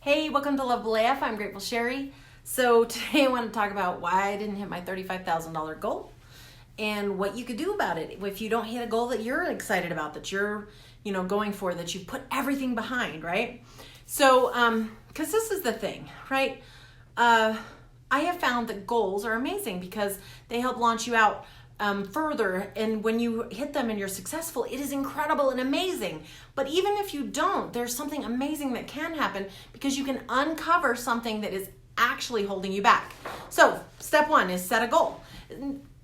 Hey, welcome to Loveable AF. I'm Grateful Sherry. So today I want to talk about why I didn't hit my $35,000 goal and what you could do about it if you don't hit a goal that you're excited about, that you're, going for, that you put everything behind, right? So, because this is the thing, right? I have found that goals are amazing because they help launch you out further, and when you hit them and you're successful, it is incredible and amazing. But even if you don't, there's something amazing that can happen because you can uncover something that is actually holding you back. So step one is set a goal.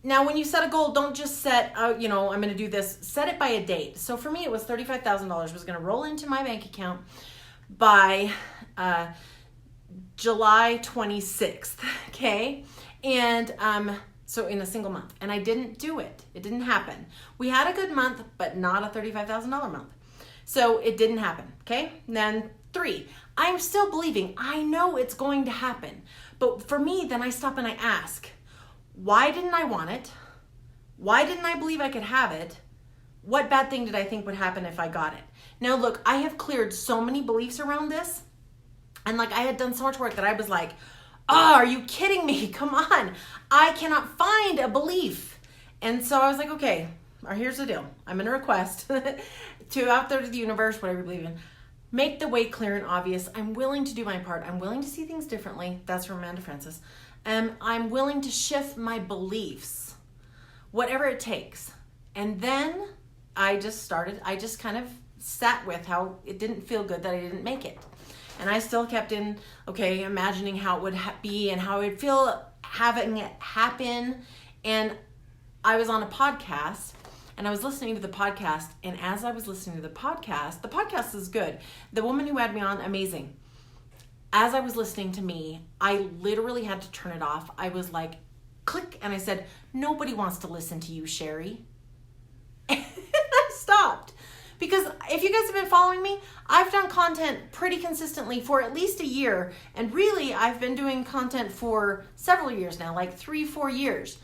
Now, when you set a goal, don't just set, I'm going to do this. Set it by a date. So for me, it was $35,000 was going to roll into my bank account by July 26th. Okay. And, so in a single month, and I didn't do it. It didn't happen. We had a good month, but not a $35,000 month. So it didn't happen, okay? And then 3, I'm still believing. I know it's going to happen. But for me, then I stop and I ask, why didn't I want it? Why didn't I believe I could have it? What bad thing did I think would happen if I got it? Now look, I have cleared so many beliefs around this, and I had done so much work that I was like, oh, are you kidding me? Come on. I cannot find a belief. And so I was like, okay, here's the deal. I'm going to request to out there to the universe, whatever you believe in, make the way clear and obvious. I'm willing to do my part. I'm willing to see things differently. That's from Amanda Francis. I'm willing to shift my beliefs, whatever it takes. And then I just kind of sat with how it didn't feel good that I didn't make it. And I still kept imagining how it would be and how it would feel having it happen. And I was on a podcast and I was listening to the podcast. And as I was listening to the podcast is good. The woman who had me on, amazing. As I was listening to me, I literally had to turn it off. I was like, click. And I said, nobody wants to listen to you, Sherry. And I stopped. Because if you guys have been following me, I've done content pretty consistently for at least a year. And really, I've been doing content for several years now, like 3-4 years.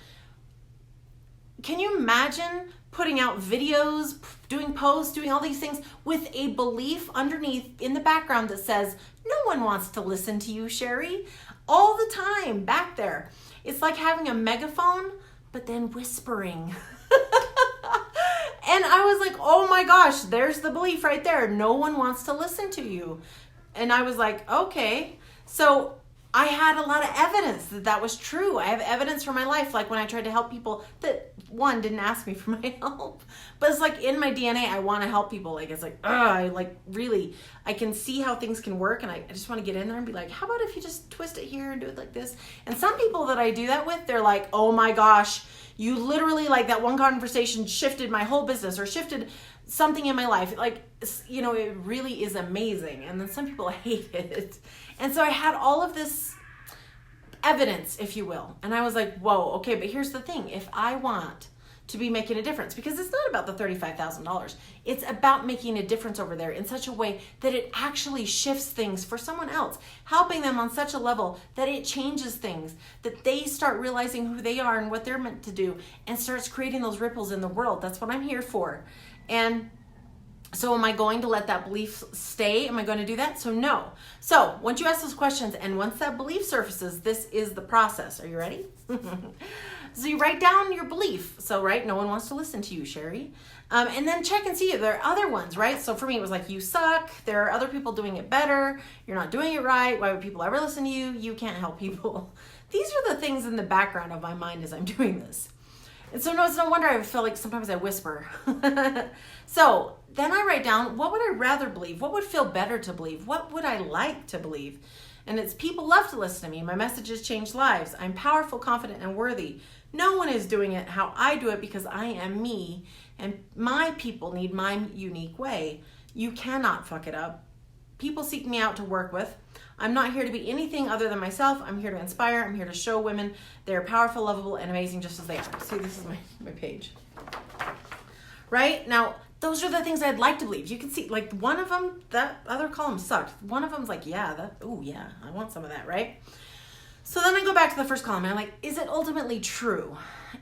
Can you imagine putting out videos, doing posts, doing all these things with a belief underneath in the background that says, no one wants to listen to you, Sherry, all the time back there. It's like having a megaphone, but then whispering. And I was like, oh my gosh, there's the belief right there. No one wants to listen to you. And I was like, okay. So I had a lot of evidence that was true. I have evidence from my life, like when I tried to help people that, one, didn't ask me for my help. But it's like in my DNA, I want to help people. Like, it's like, I can see how things can work. And I just want to get in there and be like, how about if you just twist it here and do it like this? And some people that I do that with, they're like, oh my gosh, you literally, like that one conversation shifted my whole business or shifted something in my life. It really is amazing. And then some people hate it. And so I had all of this evidence, if you will. And I was like, whoa, okay, but here's the thing. If I want to be making a difference, because it's not about the $35,000. It's about making a difference over there in such a way that it actually shifts things for someone else, helping them on such a level that it changes things, that they start realizing who they are and what they're meant to do and starts creating those ripples in the world. That's what I'm here for. And so am I going to let that belief stay? Am I going to do that? So no. So once you ask those questions and once that belief surfaces, this is the process. Are you ready? So you write down your belief. So, right, no one wants to listen to you, Sherry. And then check and see if there are other ones, right? So for me, it was like, you suck. There are other people doing it better. You're not doing it right. Why would people ever listen to you? You can't help people. These are the things in the background of my mind as I'm doing this. And so it's no wonder I feel like sometimes I whisper. So then I write down, what would I rather believe? What would feel better to believe? What would I like to believe? And it's people love to listen to me. My messages change lives. I'm powerful, confident, and worthy. No one is doing it how I do it because I am me. And my people need my unique way. You cannot fuck it up. People seek me out to work with. I'm not here to be anything other than myself. I'm here to inspire. I'm here to show women they're powerful, lovable, and amazing just as they are. See, this is my page. Right? Now, those are the things I'd like to believe. You can see, like, one of them, that other column sucked. One of them's like, yeah, I want some of that, right? So then I go back to the first column and I'm like, is it ultimately true?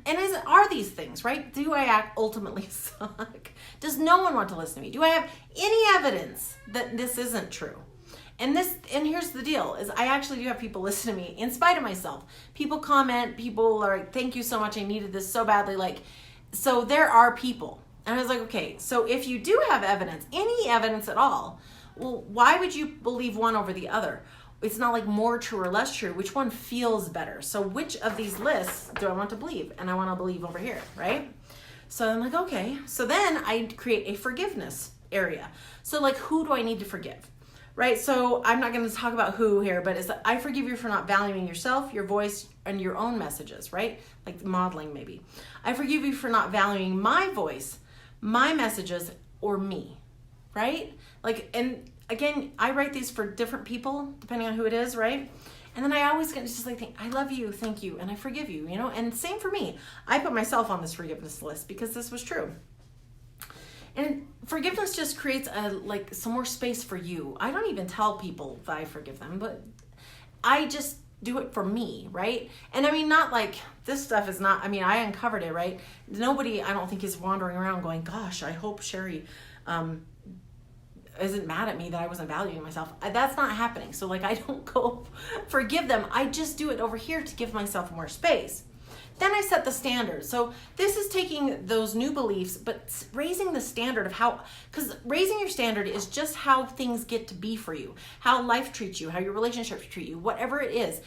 And are these things, right? Do I ultimately suck? Does no one want to listen to me? Do I have any evidence that this isn't true? And here's the deal is I actually do have people listen to me in spite of myself. People comment, people are like, thank you so much. I needed this so badly. Like, so there are people. And I was like, okay, so if you do have evidence, any evidence at all, well, why would you believe one over the other? It's not like more true or less true. Which one feels better? So which of these lists do I want to believe? And I want to believe over here, right? So I'm like, okay. So then I create a forgiveness area. So like, who do I need to forgive? Right? So I'm not going to talk about who here, but it's I forgive you for not valuing yourself, your voice, and your own messages, right? Like modeling maybe. I forgive you for not valuing my voice, my messages, or me, right? Like, and again, I write these for different people, depending on who it is, right? And then I always get just like, think, I love you, thank you, and I forgive you, you know? And same for me. I put myself on this forgiveness list because this was true. And forgiveness just creates some more space for you. I don't even tell people that I forgive them, but I just do it for me, right? And I mean, not like this stuff is not, I mean, I uncovered it, right? Nobody, I don't think, is wandering around going, gosh, I hope Sherry isn't mad at me that I wasn't valuing myself. That's not happening. So like, I don't go forgive them. I just do it over here to give myself more space. Then I set the standard. So this is taking those new beliefs, but raising the standard of how, because raising your standard is just how things get to be for you, how life treats you, how your relationships treat you, whatever it is,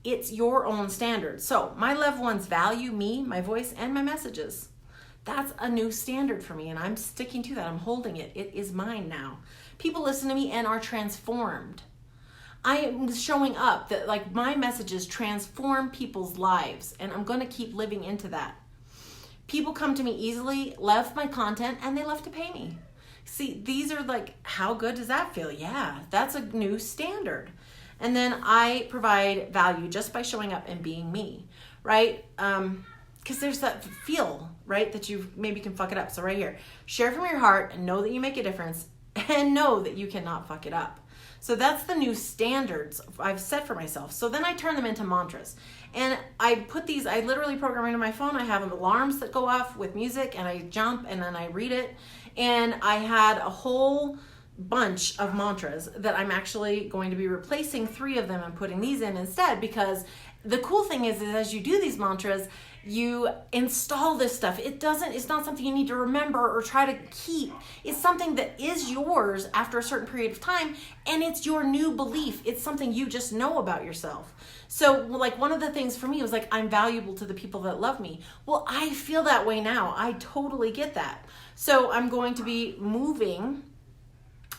it's your own standard. So my loved ones value me, my voice, and my messages. That's a new standard for me, and I'm sticking to that. I'm holding it. It is mine now. People listen to me and are transformed. I am showing up that like my messages transform people's lives, and I'm going to keep living into that. People come to me easily, love my content, and they love to pay me. See, these are like, how good does that feel? Yeah, that's a new standard. And then I provide value just by showing up and being me, right? Because there's that feel, right, that you maybe can fuck it up. So right here, share from your heart and know that you make a difference and know that you cannot fuck it up. So that's the new standards I've set for myself. So then I turn them into mantras. And I put these, I literally program into my phone. I have alarms that go off with music, and I jump and then I read it. And I had a whole bunch of mantras that I'm actually going to be replacing 3 of them and putting these in instead, because the cool thing is as you do these mantras, you install this stuff. It's not something you need to remember or try to keep. It's something that is yours after a certain period of time, and it's your new belief. It's something you just know about yourself. So like one of the things for me was like, I'm valuable to the people that love me. Well, I feel that way now. I totally get that. So I'm going to be moving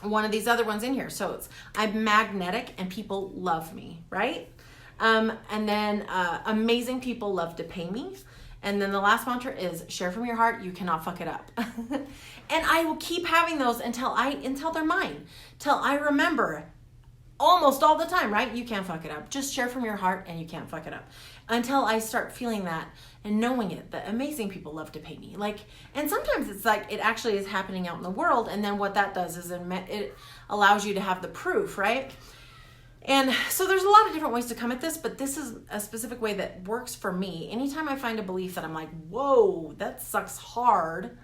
one of these other ones in here. So I'm magnetic and people love me, right? And then amazing people love to pay me. And then the last mantra is share from your heart. You cannot fuck it up. And I will keep having those until they're mine, till I remember almost all the time, right? You can't fuck it up. Just share from your heart and you can't fuck it up. Until I start feeling that and knowing it, that amazing people love to pay me. Like, and sometimes it's like it actually is happening out in the world. And then what that does is it allows you to have the proof, right? And so there's a lot of different ways to come at this, but this is a specific way that works for me. Anytime I find a belief that I'm like, whoa, that sucks hard,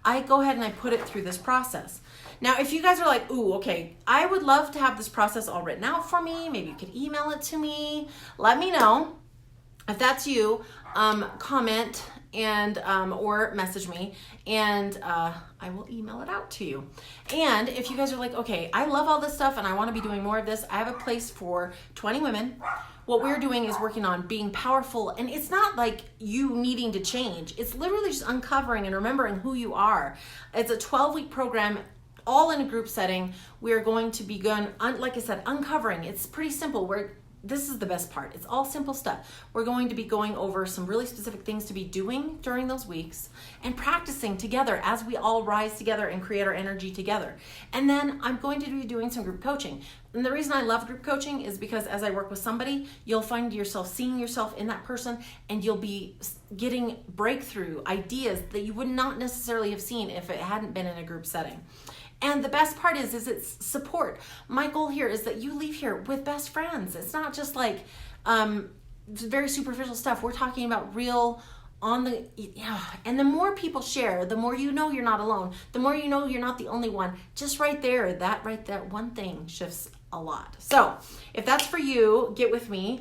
I go ahead and I put it through this process. Now, if you guys are like, ooh, okay, I would love to have this process all written out for me. Maybe you could email it to me. Let me know. If that's you, comment and or message me, and I will email it out to you. And if you guys are like, okay, I love all this stuff and I want to be doing more of this, I have a place for 20 women. What we're doing is working on being powerful, and it's not like you needing to change. It's literally just uncovering and remembering who you are. It's a 12-week program, all in a group setting. We're going to be like I said, uncovering. It's pretty simple. This is the best part. It's all simple stuff. We're going to be going over some really specific things to be doing during those weeks and practicing together as we all rise together and create our energy together. And then I'm going to be doing some group coaching. And the reason I love group coaching is because as I work with somebody, you'll find yourself seeing yourself in that person, and you'll be getting breakthrough ideas that you would not necessarily have seen if it hadn't been in a group setting. And the best part is it's support. My goal here is that you leave here with best friends. It's not just like very superficial stuff. We're talking about real and the more people share, the more you know you're not alone. The more you know you're not the only one. Just right there, that one thing shifts a lot. So if that's for you, get with me.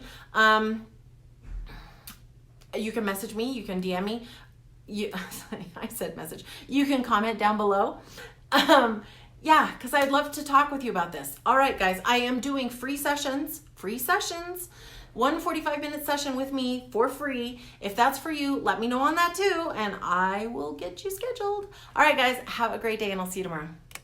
You can message me, you can DM me. I said message. You can comment down below. Yeah, because I'd love to talk with you about this. All right, guys, I am doing free sessions. One 45-minute session with me for free. If that's for you, let me know on that too, and I will get you scheduled. All right, guys, have a great day, and I'll see you tomorrow.